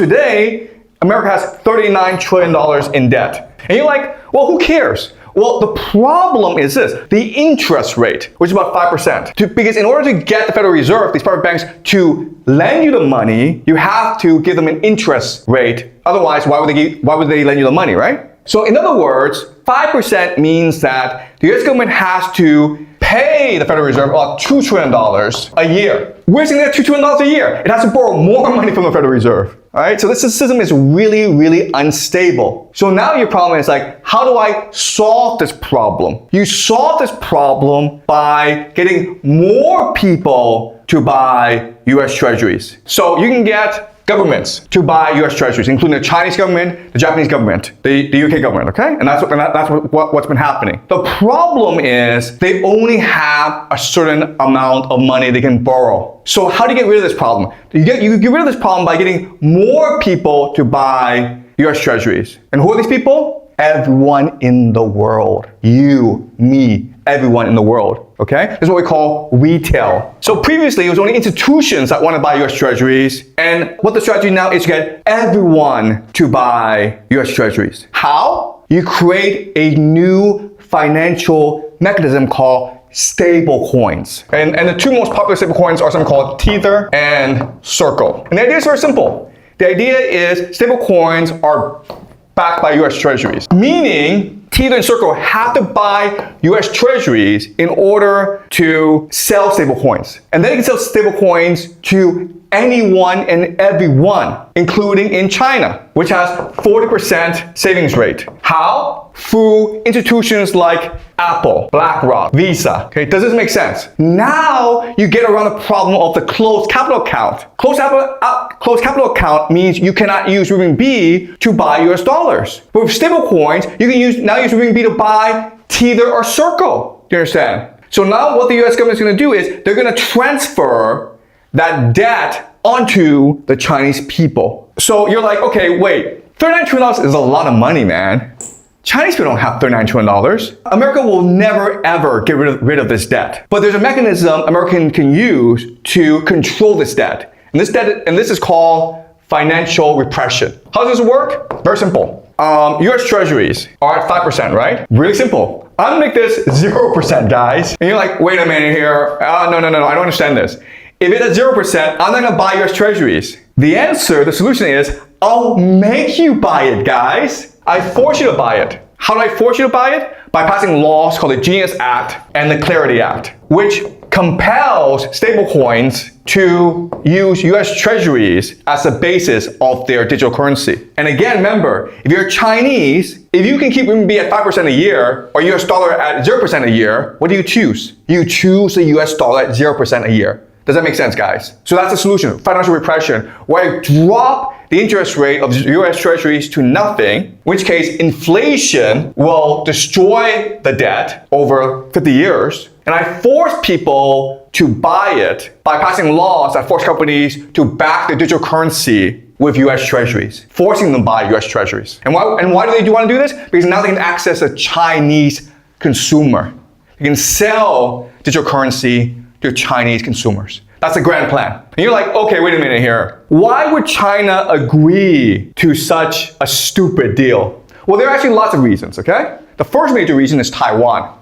Today, America has $39 trillion in debt. And you're like, well, who cares? Well, the problem is this, the interest rate, which is about 5%. Because in order to get the Federal Reserve, these private banks, to lend you the money, you have to give them an interest rate. Otherwise, why would they lend you the money, right? So in other words, 5% means that the US government has to pay the Federal Reserve about $2 trillion a year. Where's it going to get $2 trillion a year? It has to borrow more money from the Federal Reserve. All right, so this system is really, really unstable. So now your problem is like, how do I solve this problem? You solve this problem by getting more people to buy US Treasuries. So you can get governments to buy US Treasuries, including the Chinese government, the Japanese government, the UK government, okay? And that's what's been happening. The problem is they only have a certain amount of money they can borrow. So how do you get rid of this problem? You get rid of this problem by getting more people to buy US Treasuries. And who are these people? Everyone in the world. You, me, everyone in the world. Okay? This is what we call retail. So previously, it was only institutions that want to buy US Treasuries. And what the strategy now is to get everyone to buy US Treasuries. How? You create a new financial mechanism called stablecoins. And the two most popular stablecoins are something called Tether and Circle. And the idea is very simple. The idea is stablecoins are backed by US Treasuries, meaning Tether and Circle have to buy US Treasuries in order to sell stablecoins. And then you can sell stablecoins to anyone and everyone, including in China, which has 40% savings rate. How? Through institutions like Apple, BlackRock, Visa. Okay, does this make sense? Now you get around the problem of the closed capital account. Closed capital account means you cannot use renminbi to buy US dollars. But with stablecoins, you can now use renminbi to buy Tether or Circle. Do you understand? So now what the US government is going to do is they're going to transfer that debt onto the Chinese people. So you're like, okay, wait, $39 trillion is a lot of money, man. Chinese people don't have $39 trillion. America will never, ever get rid of this debt. But there's a mechanism America can use to control this debt. And this is called financial repression. How does this work? Very simple. US Treasuries are at 5%, right? Really simple. I'm gonna make this 0%, guys. And you're like, wait a minute here. No, I don't understand this. If it's at 0%, I'm not gonna buy US Treasuries. The solution is, I'll make you buy it, guys. I force you to buy it. How do I force you to buy it? By passing laws called the Genius Act and the Clarity Act, which compels stablecoins to use US Treasuries as the basis of their digital currency. And again, remember, if you're Chinese, if you can keep renminbi at 5% a year or US dollar at 0% a year, what do you choose? You choose the US dollar at 0% a year. Does that make sense, guys? So that's the solution, financial repression, where I drop the interest rate of US Treasuries to nothing, in which case inflation will destroy the debt over 50 years, and I force people to buy it by passing laws that force companies to back the digital currency with US Treasuries, forcing them to buy US Treasuries. And why do they want to do this? Because now they can access a Chinese consumer. They can sell digital currency to Chinese consumers. That's the grand plan. And you're like, okay, wait a minute here. Why would China agree to such a stupid deal? Well, there are actually lots of reasons, okay? The first major reason is Taiwan.